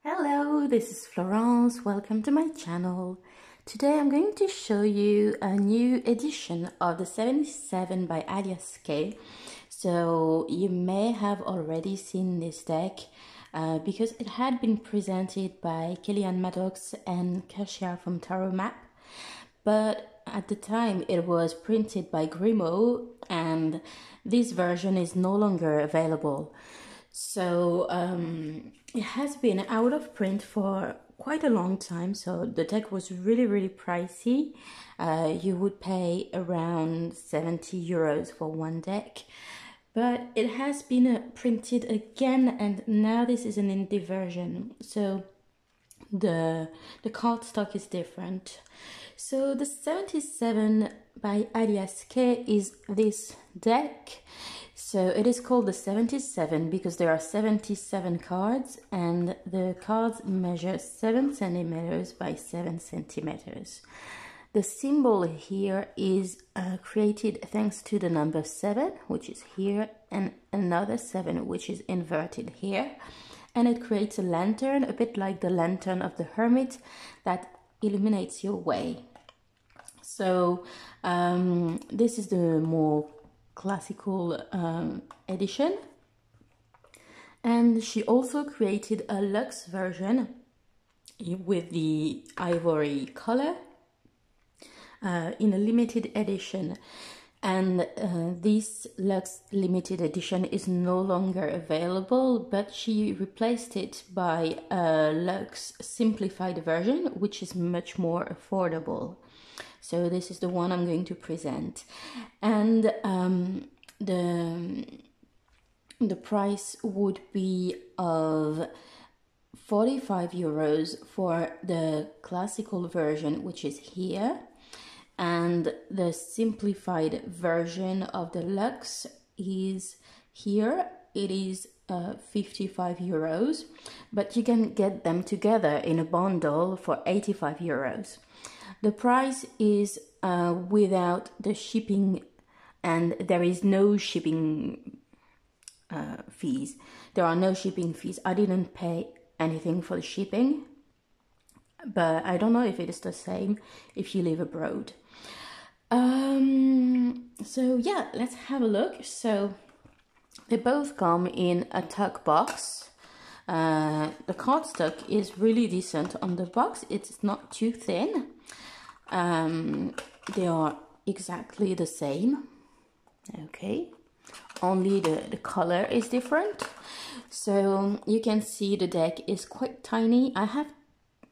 Hello, this is Florence. Welcome to my channel. Today I'm going to show you a new edition of the 77 by aliyass. So you may have already seen this deck because it had been presented by Kellyanne Maddox and Kashia from Tarot Map. But at the time it was printed by Grimaud and this version is no longer available. So it has been out of print for quite a long time, so the deck was really pricey. You would pay around 70 euros for one deck, but it has been printed again, and now this is an indie version, so the cardstock is different. So the 77 by aliyass is this deck. So it is called the 77 because there are 77 cards and the cards measure 7 centimeters by 7 centimeters. The symbol here is created thanks to the number 7, which is here, and another 7, which is inverted here. And it creates a lantern, a bit like the lantern of the hermit, that illuminates your way. So this is the more classical edition, and she also created a luxe version with the ivory color in a limited edition, and this luxe limited edition is no longer available, but she replaced it by a luxe simplified version which is much more affordable. So this is the one I'm going to present, and the price would be of 45 euros for the classical version, which is here, and the simplified version of the luxe is here. It is 55 euros, but you can get them together in a bundle for 85 euros. The price is without the shipping, and there is no shipping fees. There are no shipping fees. I didn't pay anything for the shipping, but I don't know if it is the same if you live abroad. So yeah, let's have a look. So they both come in a tuck box. The cardstock is really decent on the box. It's not too thin. They are exactly the same. Okay, only the color is different. So you can see the deck is quite tiny. I have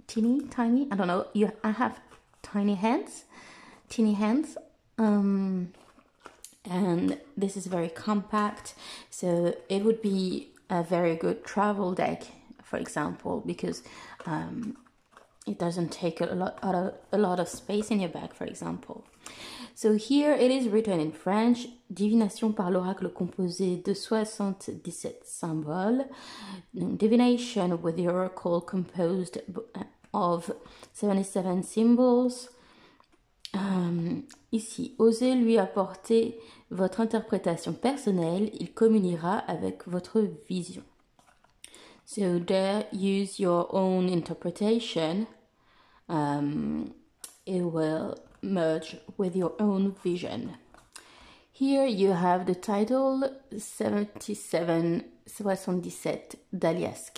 tiny, I don't know, I have tiny hands, and this is very compact, so it would be a very good travel deck, for example, because it doesn't take a lot of space in your bag, for example. So here it is written in French: Divination par l'oracle composé de 77 symboles. Divination with the oracle composed of 77 symbols. Ici, osez lui apporter votre interprétation personnelle, il communiera avec votre vision. So there, use your own interpretation. It will merge with your own vision. Here you have the title 77 d'aliyass.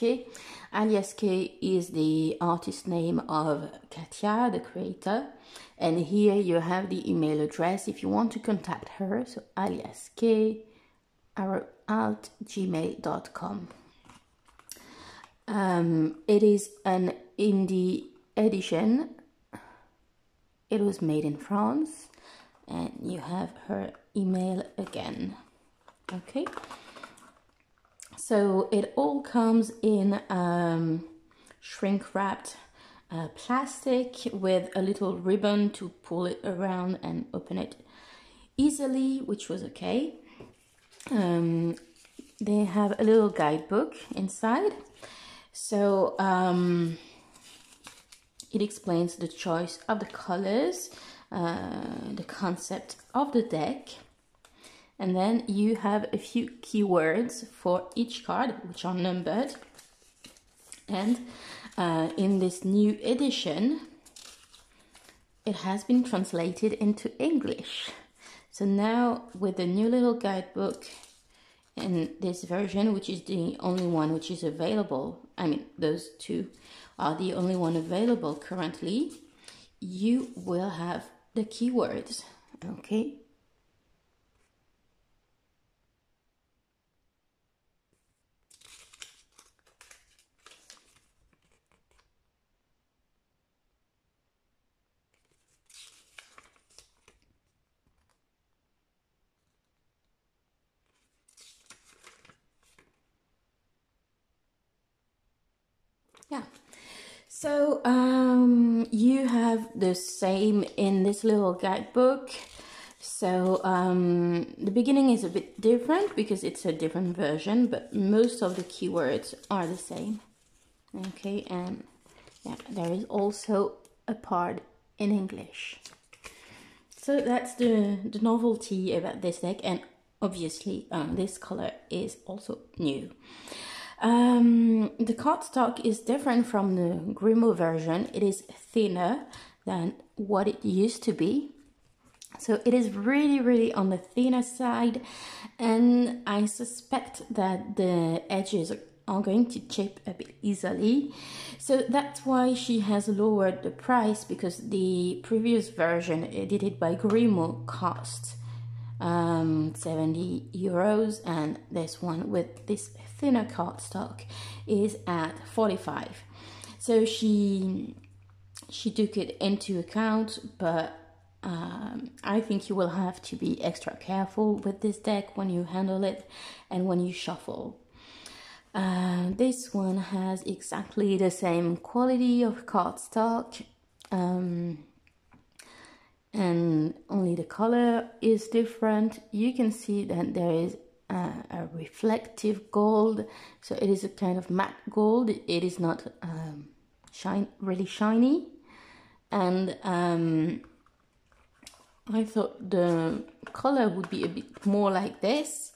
aliyass is the artist name of Katia, the creator, and here you have the email address if you want to contact her. So aliyass@gmail.com. It is an indie edition. It was made in France, and you have her email again. Okay, so it all comes in shrink wrapped plastic with a little ribbon to pull it around and open it easily, which was okay. They have a little guidebook inside. So it explains the choice of the colors, the concept of the deck, and then you have a few keywords for each card, which are numbered, And in this new edition, it has been translated into English. So now with the new little guidebook in this version, which is the only one which is available, I mean those two are the only one available currently, you will have the keywords, okay? Yeah, so you have the same in this little guidebook. So the beginning is a bit different because it's a different version, but most of the keywords are the same. Okay, and yeah, there is also a part in English. So that's the novelty about this deck, and obviously this color is also new. The cardstock is different from the Grimo version. It is thinner than what it used to be. So it is really on the thinner side, and I suspect that the edges are going to chip a bit easily. So that's why she has lowered the price, because the previous version edited by Grimo cost 70 euros, and this one with this thinner cardstock is at 45. So she took it into account, but I think you will have to be extra careful with this deck when you handle it and when you shuffle. This one has exactly the same quality of cardstock, and only the color is different. You can see that there is a reflective gold, so it is a kind of matte gold. It is not really shiny, and I thought the color would be a bit more like this,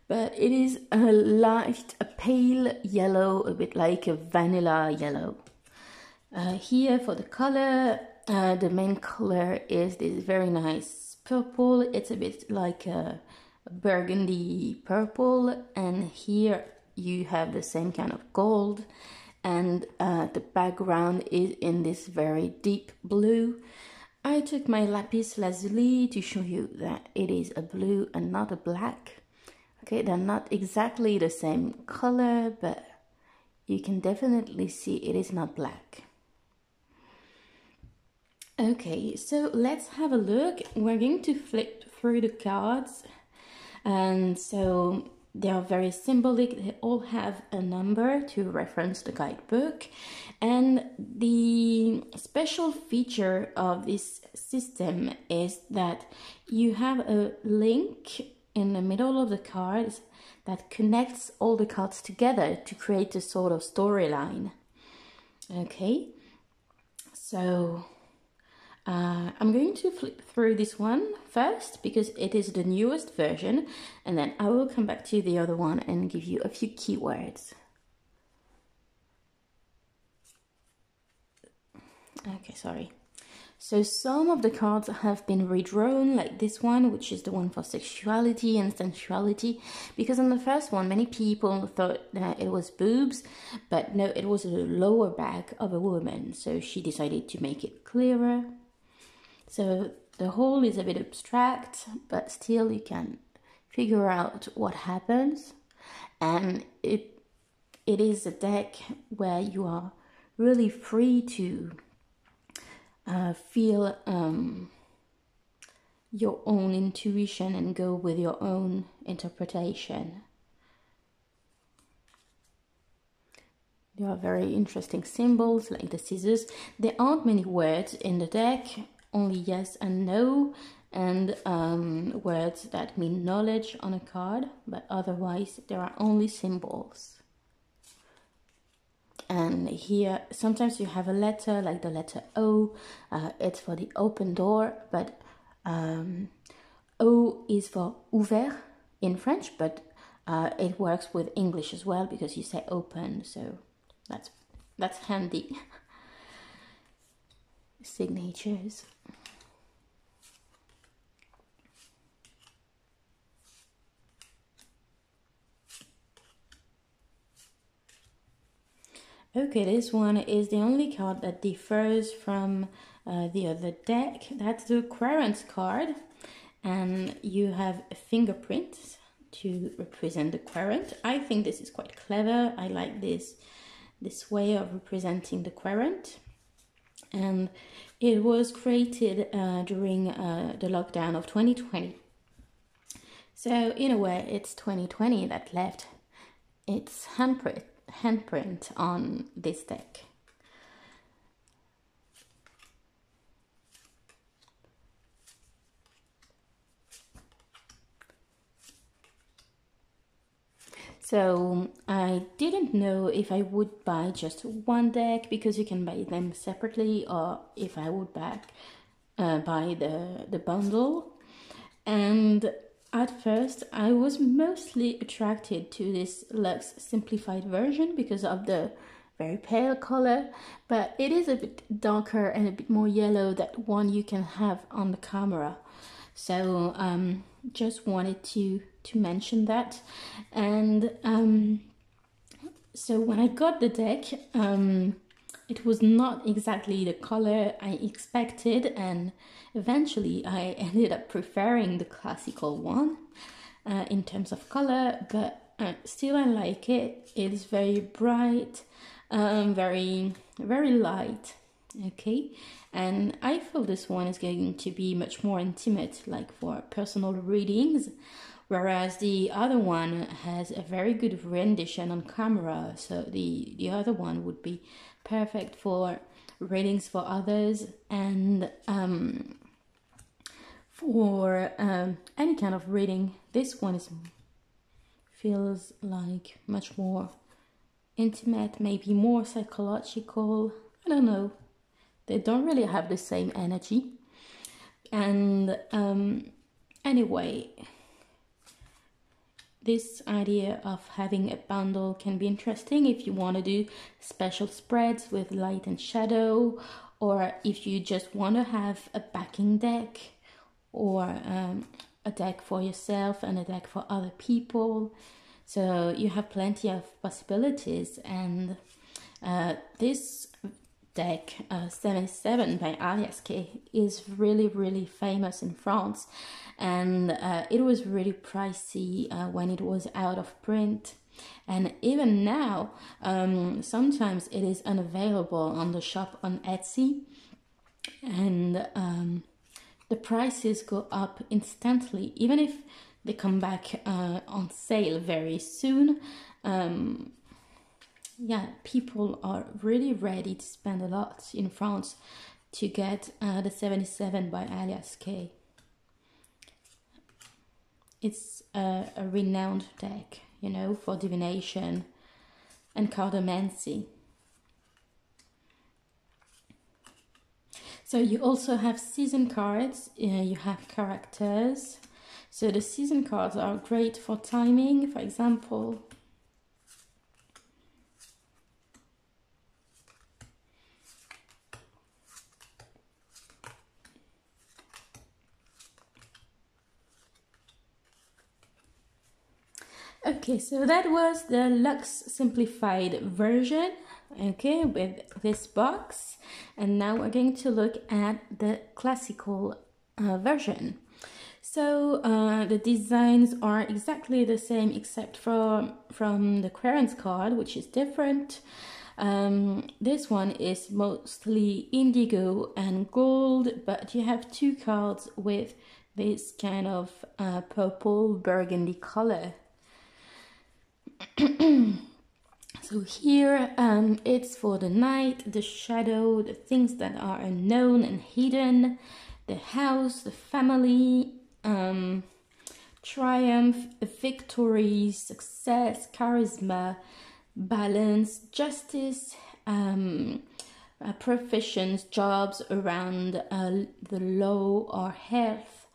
but it is a pale yellow, a bit like a vanilla yellow. Here for the color, the main color is this very nice purple. It's a bit like a burgundy purple, and here you have the same kind of gold, and the background is in this very deep blue. I took my lapis lazuli to show you that it is a blue and not a black. Okay, they're not exactly the same color, but you can definitely see it is not black. Okay, so let's have a look. We're going to flip through the cards, and so they are very symbolic. They all have a number to reference the guidebook, and the special feature of this system is that you have a link in the middle of the cards that connects all the cards together to create a sort of storyline. Okay, so I'm going to flip through this one first because it is the newest version, and then I will come back to the other one and give you a few keywords. Okay, sorry. So some of the cards have been redrawn, like this one, which is the one for sexuality and sensuality, because on the first one many people thought that it was boobs, but no, it was a lower back of a woman, so she decided to make it clearer. So the whole is a bit abstract, but still you can figure out what happens, and it is a deck where you are really free to feel your own intuition and go with your own interpretation. There are very interesting symbols like the scissors. There aren't many words in the deck, only yes and no, and words that mean knowledge on a card, but otherwise there are only symbols. And here sometimes you have a letter like the letter O. It's for the open door, but O is for ouvert in French, but it works with English as well because you say open, so that's that's handy. Signatures. Okay, this one is the only card that differs from the other deck. That's the Florence card, and you have fingerprints to represent the querent. I think this is quite clever. I like this way of representing the querent, and it was created during the lockdown of 2020. So in a way, it's 2020 that left its handprint on this deck. So I didn't know if I would buy just one deck, because you can buy them separately, or if I would buy the bundle. And at first I was mostly attracted to this luxe simplified version because of the very pale color, but it is a bit darker and a bit more yellow than one you can have on the camera. So just wanted to mention that. And so when I got the deck, it was not exactly the color I expected, and eventually I ended up preferring the classical one in terms of color, but still I like it. It is very bright, very light. Okay, and I feel this one is going to be much more intimate, like for personal readings, whereas the other one has a very good rendition on camera. So the other one would be perfect for readings for others, and for any kind of reading. This one feels like much more intimate, maybe more psychological. I don't know. They don't really have the same energy. And anyway, this idea of having a bundle can be interesting if you want to do special spreads with light and shadow, or if you just want to have a backing deck, or a deck for yourself and a deck for other people. So you have plenty of possibilities. And this deck 77 by aliyass is really famous in France, and it was really pricey when it was out of print, and even now sometimes it is unavailable on the shop on Etsy, and the prices go up instantly, even if they come back on sale very soon. Yeah, people are really ready to spend a lot in France to get the 77 by aliyass. It's a renowned deck, you know, for divination and cartomancy. So you also have season cards, you have characters. So the season cards are great for timing, for example. Okay, so that was the luxe simplified version, okay, with this box. And now we're going to look at the classical version. So the designs are exactly the same, except from the Florence card, which is different. This one is mostly indigo and gold, but you have two cards with this kind of purple burgundy color. So here it's for the night, the shadow, the things that are unknown and hidden, the house, the family, triumph, victory, success, charisma, balance, justice, professions, jobs around the law or health,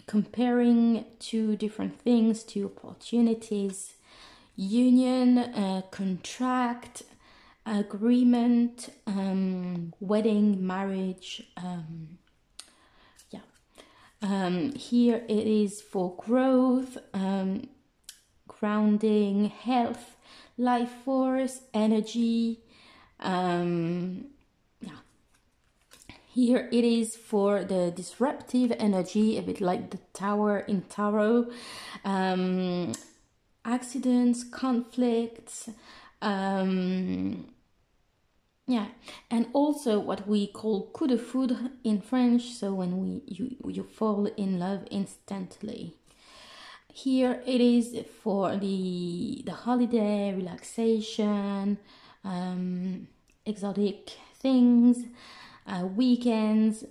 comparing two different things, two opportunities, union, contract, agreement, wedding, marriage. Here it is for growth, grounding, health, life force, energy. Here it is for the disruptive energy, a bit like the tower in tarot. Accidents, conflicts, and also what we call coup de foudre in French, so when you fall in love instantly. Here it is for the holiday, relaxation, exotic things, weekends,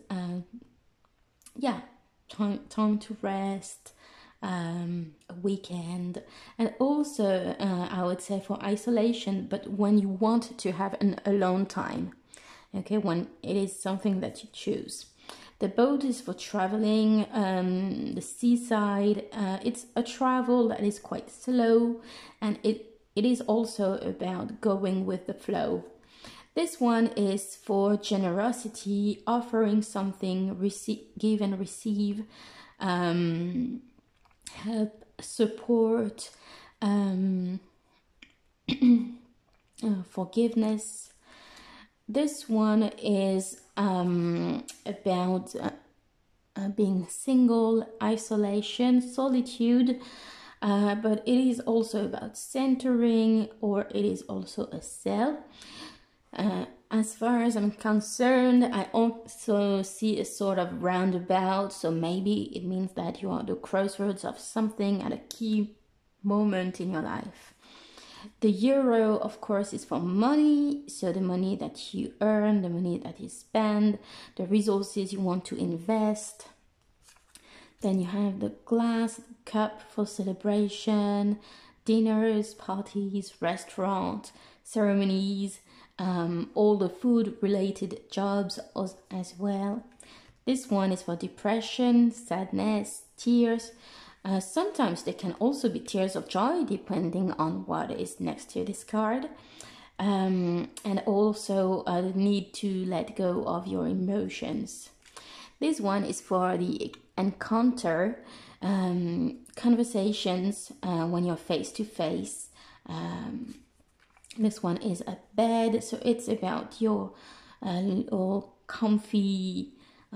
time to rest, a weekend, and also I would say for isolation, but when you want to have an alone time, okay, when it is something that you choose. The boat is for traveling, the seaside, it's a travel that is quite slow, and it is also about going with the flow. This one is for generosity, offering something, give and receive, help, support, forgiveness. This one is about being single, isolation, solitude, but it is also about centering, or it is also a cell. As far as I'm concerned, I also see a sort of roundabout, so maybe it means that you are at the crossroads of something at a key moment in your life. The euro, of course, is for money, so the money that you earn, the money that you spend, the resources you want to invest. Then you have the glass, the cup for celebration, dinners, parties, restaurants, ceremonies, all the food-related jobs as well. This one is for depression, sadness, tears. Sometimes they can also be tears of joy, depending on what is next to this card. And also the need to let go of your emotions. This one is for the encounter, conversations when you're face to face. This one is a bed, so it's about your little comfy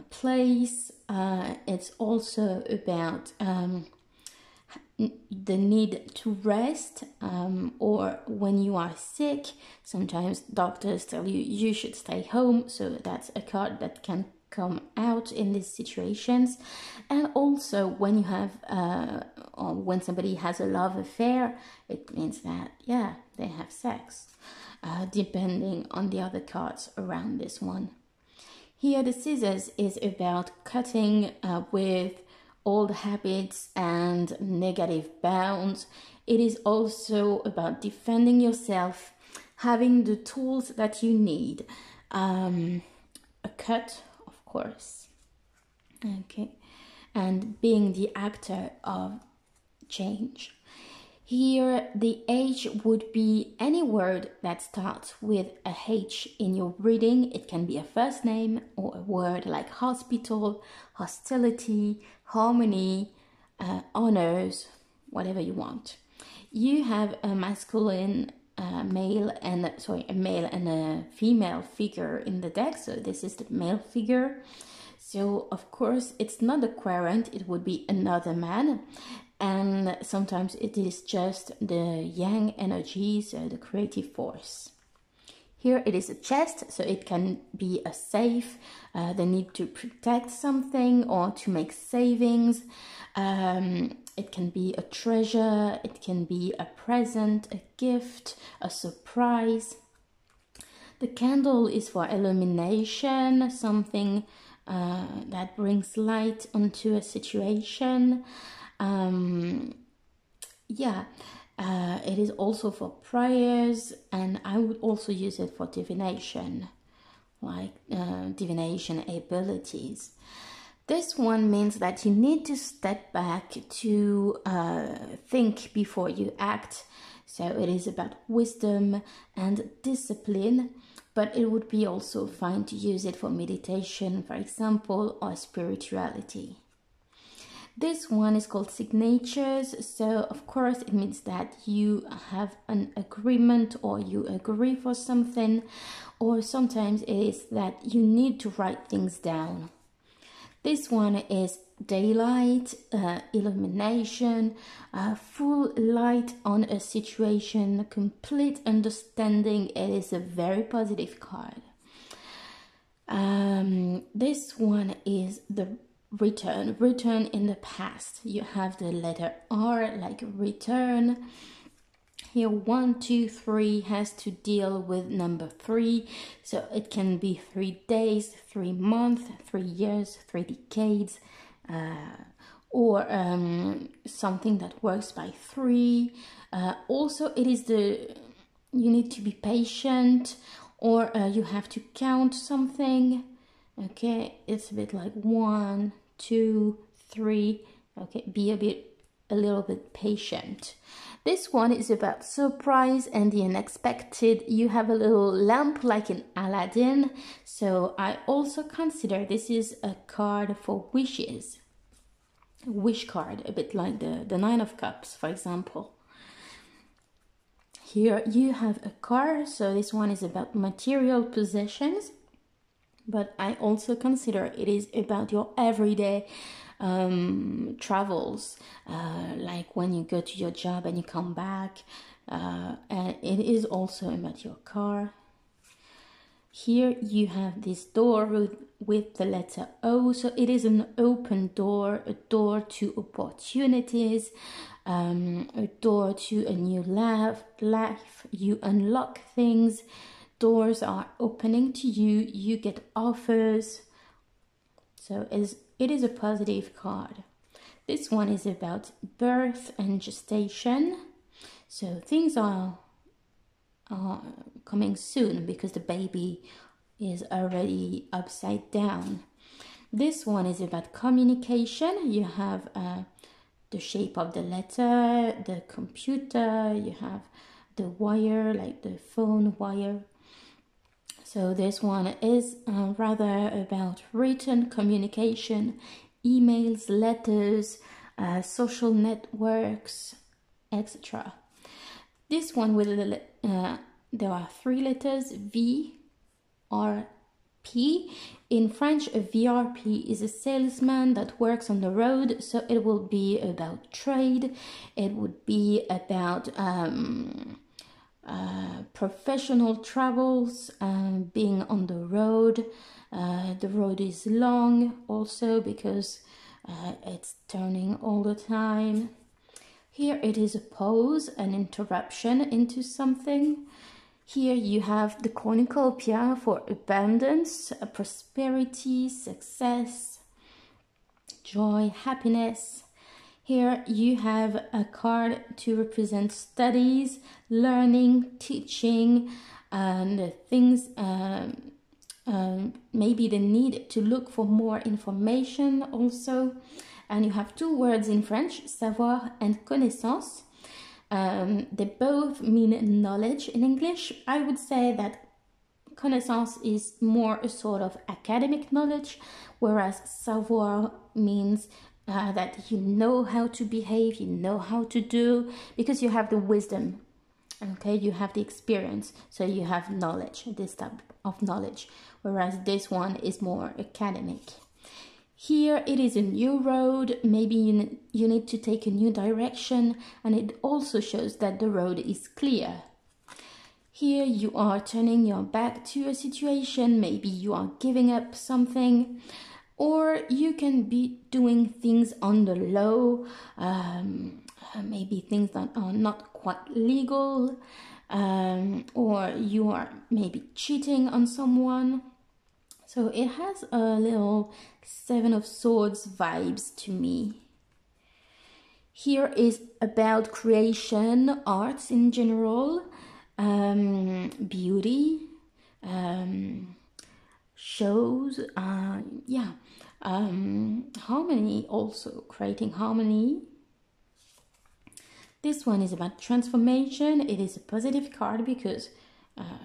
place. It's also about the need to rest, or when you are sick, sometimes doctors tell you should stay home, so that's a card that can come out in these situations. And also when you have or when somebody has a love affair, it means that they have sex, depending on the other cards around this one. Here the scissors is about cutting with old habits and negative bounds. It is also about defending yourself, having the tools that you need. A cut, of course. Okay. And being the actor of change. Here, the H would be any word that starts with a H in your reading. It can be a first name or a word like hospital, hostility, harmony, honors, whatever you want. You have a masculine, a male and a female figure in the deck. So this is the male figure. So of course it's not a querent, it would be another man. And sometimes it is just the yang energy, so the creative force. Here it is a chest, so it can be a safe, the need to protect something or to make savings. It can be a treasure, it can be a present, a gift, a surprise. The candle is for illumination, something that brings light onto a situation. It is also for prayers, and I would also use it for divination, like divination abilities. This one means that you need to step back to think before you act, So it is about wisdom and discipline, but it would be also fine to use it for meditation, for example, or spirituality. This one is called signatures. So of course it means that you have an agreement or you agree for something, or sometimes it is that you need to write things down. This one is daylight, illumination, full light on a situation, complete understanding. It is a very positive card. This one is the return in the past. You have the letter R, like return. Here 1, 2, 3 has to deal with number 3, so it can be 3 days, 3 months, 3 years, 3 decades, or something that works by 3. Also it is you need to be patient, or you have to count something. Okay, it's a bit like 1, 2, 3. Okay, be a little bit patient. This one is about surprise and the unexpected. You have a little lamp like in Aladdin, so I also consider this is a card for wishes. A wish card, a bit like the Nine of Cups, for example. Here you have a car, so this one is about material possessions, but I also consider it is about your everyday travels, like when you go to your job and you come back, and it is also about your car. Here you have this door with the letter O, so it is an open door, a door to opportunities, a door to a new life. You unlock things, doors are opening to you, you get offers. So it is a positive card. This one is about birth and gestation. So things are coming soon because the baby is already upside down. This one is about communication. You have the shape of the letter, the computer, you have the wire, like the phone wire. So this one is rather about written communication, emails, letters, social networks, etc. This one with there are 3 letters, V, R, P. In French, a VRP is a salesman that works on the road, so it will be about trade. It would be about professional travels, being on the road. The road is long also because it's turning all the time. Here it is a pause, an interruption into something. Here you have the cornucopia for abundance, prosperity, success, joy, happiness. Here you have a card to represent studies, learning, teaching, and things, maybe the need to look for more information also. And you have 2 words in French, savoir and connaissance. They both mean knowledge in English. I would say that connaissance is more a sort of academic knowledge, whereas savoir means that you know how to behave, you know how to do, because you have the wisdom, okay, you have the experience, so you have knowledge, this type of knowledge, whereas this one is more academic. Here it is a new road, maybe you need to take a new direction, and it also shows that the road is clear. Here you are turning your back to a situation, maybe you are giving up something, or you can be doing things on the low, maybe things that are not quite legal, or you are maybe cheating on someone. So it has a little 7 of Swords vibes to me. Here is about creation, arts in general, beauty, shows, harmony also, creating harmony. This one is about transformation. It is a positive card because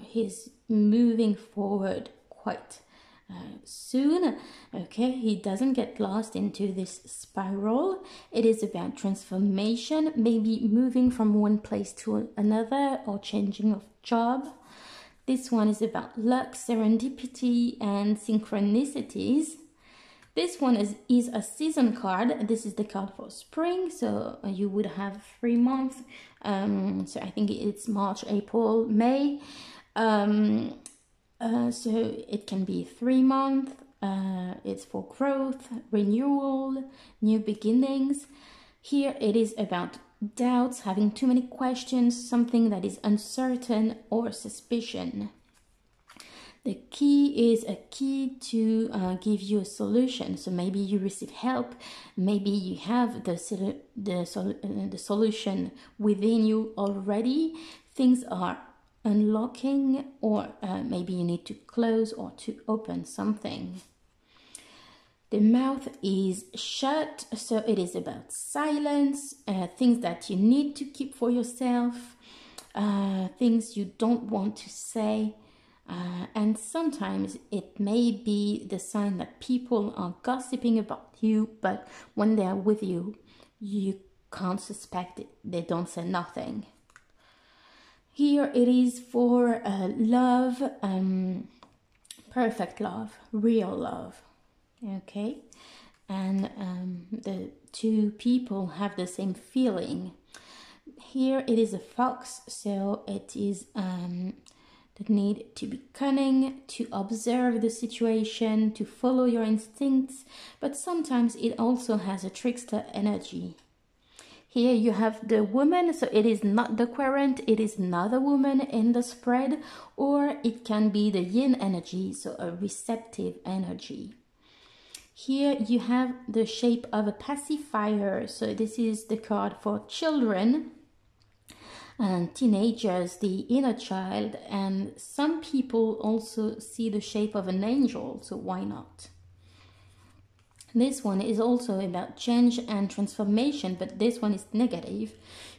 he's moving forward quite soon. Okay, he doesn't get lost into this spiral. It is about transformation, maybe moving from one place to another or changing of job. This one is about luck, serendipity, and synchronicities. This one is a season card. This is the card for spring, so you would have 3 months. So I think it's March, April, May. So it can be 3 months. It's for growth, renewal, new beginnings. Here it is about doubts, having too many questions, something that is uncertain, or suspicion. The key is a key to give you a solution. So maybe you receive help, maybe you have the solution within you already. Things are unlocking, or maybe you need to close or to open something. The mouth is shut, so it is about silence, things that you need to keep for yourself, things you don't want to say. And sometimes it may be the sign that people are gossiping about you, but when they are with you, you can't suspect it. They don't say nothing. Here it is for love, perfect love, real love. Okay, and the two people have the same feeling. Here it is a fox, so it is the need to be cunning, to observe the situation, to follow your instincts, but sometimes it also has a trickster energy. Here you have the woman, so it is not the querent, it is another woman in the spread, or it can be the yin energy, so a receptive energy. Here you have the shape of a pacifier, so this is the card for children and teenagers, the inner child, and some people also see the shape of an angel, so why not? This one is also about change and transformation, but this one is negative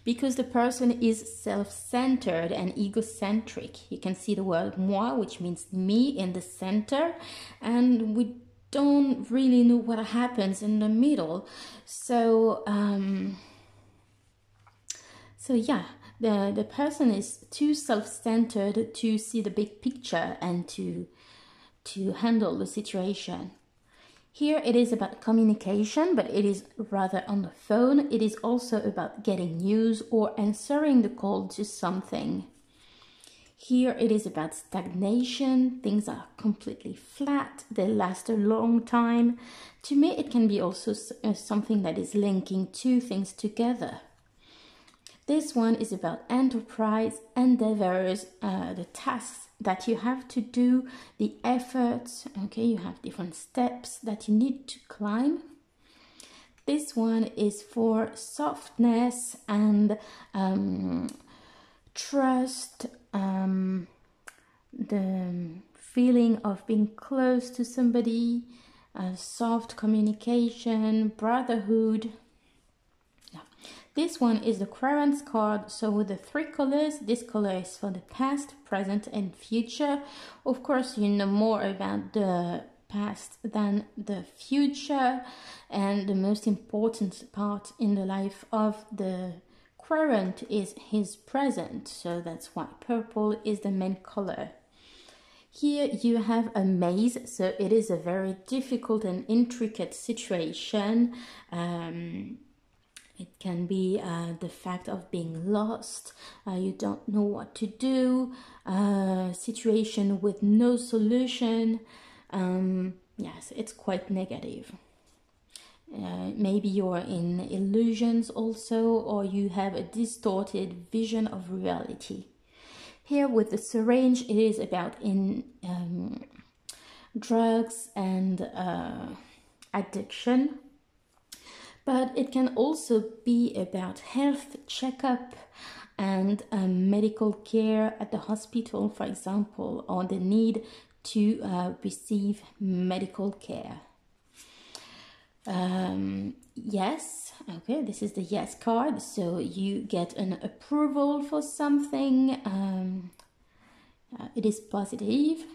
because the person is self-centered and egocentric. You can see the word moi, which means me, in the center, and we don't really know what happens in the middle. So yeah, the person is too self-centered to see the big picture and to handle the situation. Here it is about communication, but it is rather on the phone. It is also about getting news or answering the call to something. Here it is about stagnation. Things are completely flat. They last a long time. To me, it can be also something that is linking two things together. This one is about enterprise, endeavors, the tasks that you have to do, the efforts. Okay, you have different steps that you need to climb. This one is for softness and trust, the feeling of being close to somebody, soft communication, brotherhood. This one is the Florence card, so with the 3 colors, this color is for the past, present, and future. Of course, you know more about the past than the future, and the most important part in the life of the current is his present, so that's why purple is the main color. Here you have a maze, so it is a very difficult and intricate situation. It can be the fact of being lost, you don't know what to do, situation with no solution. Yes, it's quite negative. Maybe you're in illusions also, or you have a distorted vision of reality. Here with the syringe, it is about drugs and addiction. But it can also be about health checkup and medical care at the hospital, for example, or the need to receive medical care. Yes, okay, this is the yes card, so you get an approval for something. It is positive.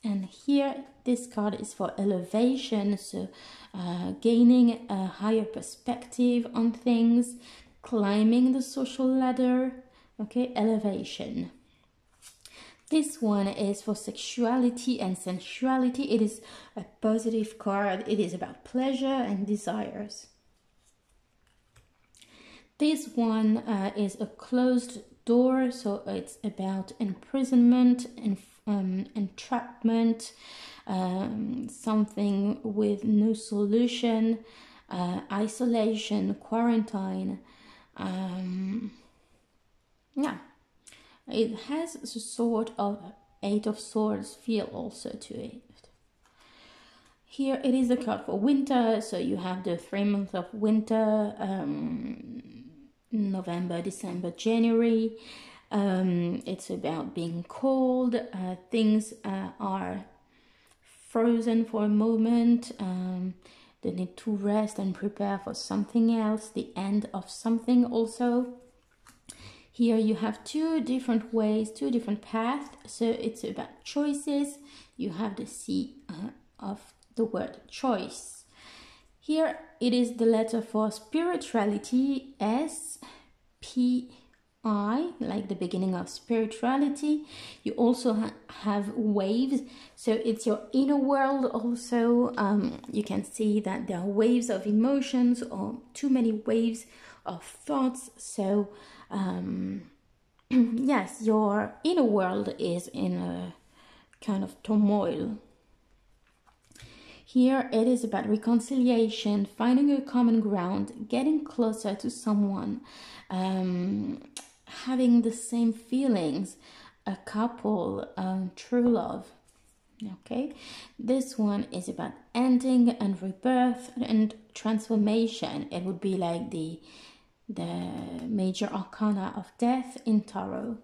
And here this card is for elevation, so gaining a higher perspective on things, climbing the social ladder. Okay, elevation. This one is for sexuality and sensuality. It is a positive card. It is about pleasure and desires. This one is a closed door, so it's about imprisonment and entrapment, something with no solution, isolation, quarantine. Yeah. It has a sort of Eight of Swords feel also to it. Here it is a card for winter, so you have the 3 months of winter, November, December, January. It's about being cold. Things are frozen for a moment. They need to rest and prepare for something else, the end of something also. Here you have two different ways, two different paths, so it's about choices. You have the C of the word choice. Here it is the letter for spirituality, S-P-I, like the beginning of spirituality. You also have waves, so it's your inner world also. You can see that there are waves of emotions or too many waves of thoughts, so yes, your inner world is in a kind of turmoil. Here it is about reconciliation, finding a common ground, getting closer to someone, having the same feelings, a couple, true love. Okay, this one is about ending and rebirth and transformation. It would be like the major arcana of death in tarot.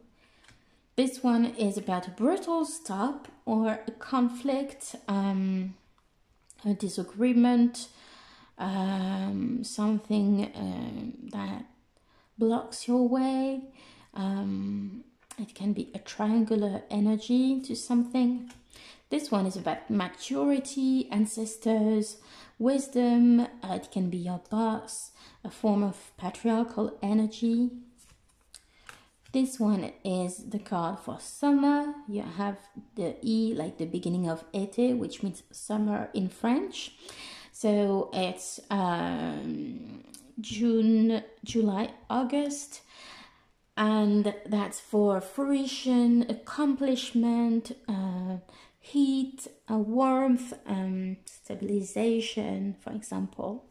This one is about a brutal stop or a conflict, a disagreement, something that blocks your way. It can be a triangular energy to something. This one is about maturity, ancestors, wisdom. It can be your boss, a form of patriarchal energy. This one is the card for summer. You have the E, like the beginning of été, which means summer in French. So it's June, July, August. And that's for fruition, accomplishment, heat, warmth, stabilization, for example.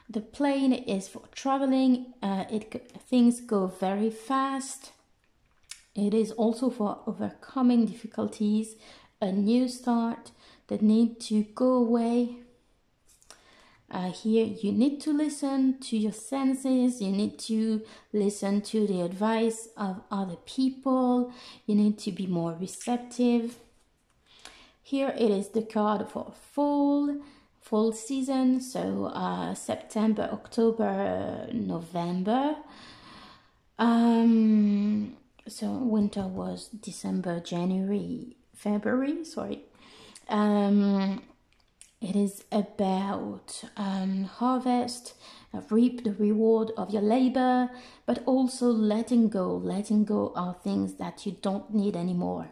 The plane is for traveling. Things go very fast. It is also for overcoming difficulties, a new start, the need to go away. Here you need to listen to your senses, you need to listen to the advice of other people, you need to be more receptive. Here it is the card for fall season, so September, October, November. So winter was December, January, February, sorry. It is about harvest, reap the reward of your labor, but also letting go of things that you don't need anymore.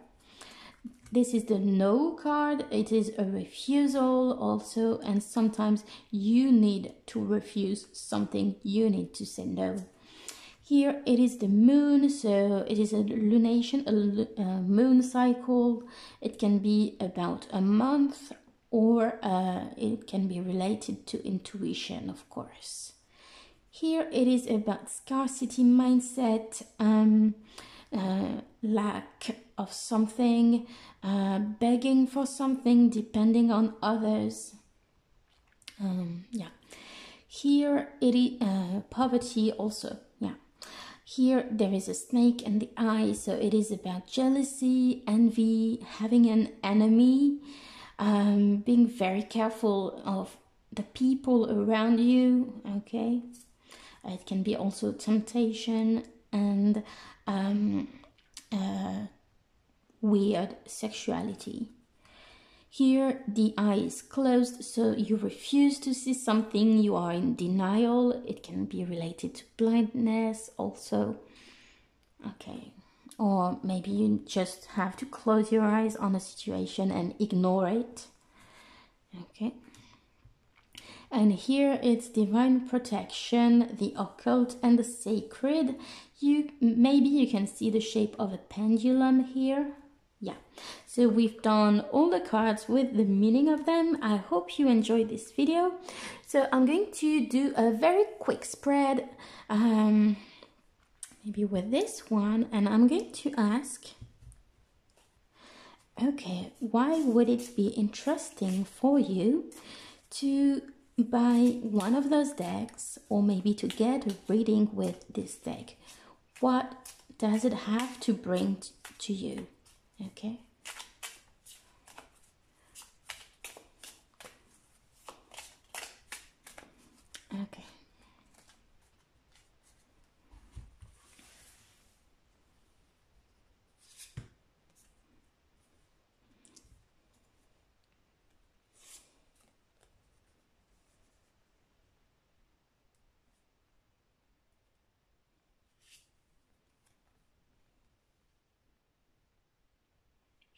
This is the no card. It is a refusal also, and sometimes you need to refuse something, you need to say no. Here it is the moon, so it is a lunation, a moon cycle. It can be about a month, or it can be related to intuition, of course. Here it is about scarcity mindset, lack of something, begging for something, depending on others. Yeah. Here it is poverty also. Yeah. Here there is a snake in the eye, so it is about jealousy, envy, having an enemy, being very careful of the people around you, okay? It can be also temptation and weird sexuality. Here, the eye is closed, so you refuse to see something, you are in denial. It can be related to blindness also. Okay. Or maybe you just have to close your eyes on a situation and ignore it. Okay. And here it's divine protection, the occult and the sacred. Maybe you can see the shape of a pendulum here. Yeah, so we've done all the cards with the meaning of them. I hope you enjoyed this video. So I'm going to do a very quick spread, maybe with this one, and I'm going to ask, okay, why would it be interesting for you to buy one of those decks, or maybe to get a reading with this deck? What does it have to bring to you? Okay. Okay.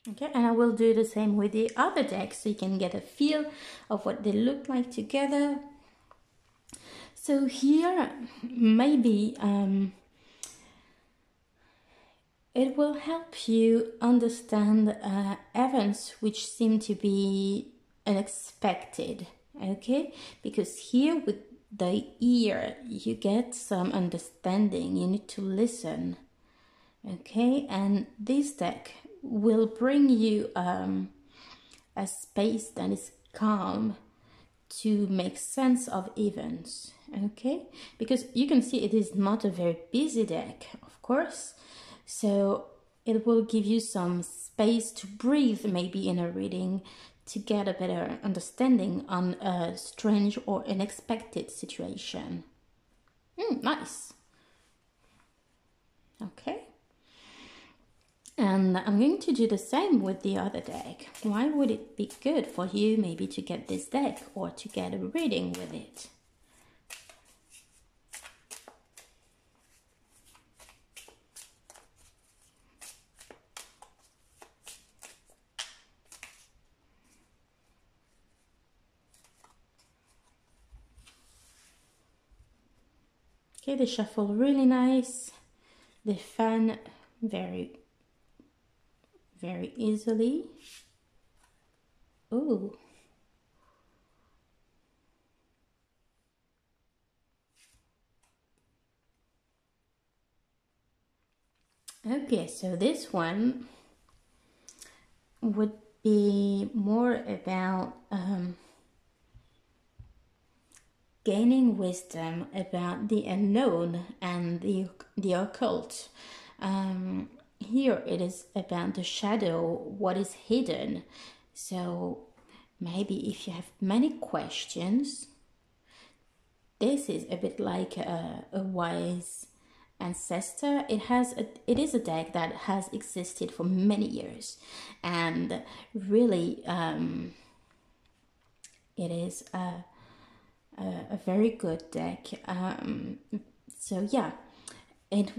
Okay, and I will do the same with the other decks so you can get a feel of what they look like together. So here, maybe it will help you understand events which seem to be unexpected, okay? Because here with the ear, you get some understanding, you need to listen, okay? And this deck will bring you a space that is calm to make sense of events, okay? Because you can see it is not a very busy deck, of course, so it will give you some space to breathe maybe in a reading, to get a better understanding on a strange or unexpected situation. Nice. Okay. And I'm going to do the same with the other deck. Why would it be good for you maybe to get this deck or to get a reading with it? Okay, they shuffle really nice. They fan very easily. Oh. Okay, so this one would be more about gaining wisdom about the unknown and the occult. Here it is about the shadow, what is hidden. So maybe if you have many questions, this is a bit like a wise ancestor. It is a deck that has existed for many years, and really it is a very good deck. So yeah, it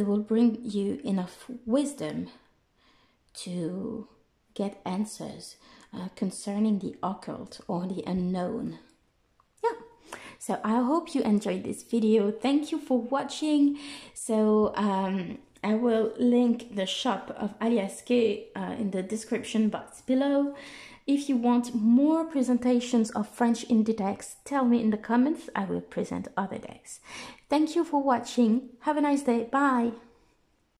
will bring you enough wisdom to get answers concerning the occult or the unknown. Yeah, so I hope you enjoyed this video. Thank you for watching. So I will link the shop of aliyass in the description box below. If you want more presentations of French indie decks, tell me in the comments. I will present other decks. Thank you for watching. Have a nice day. Bye.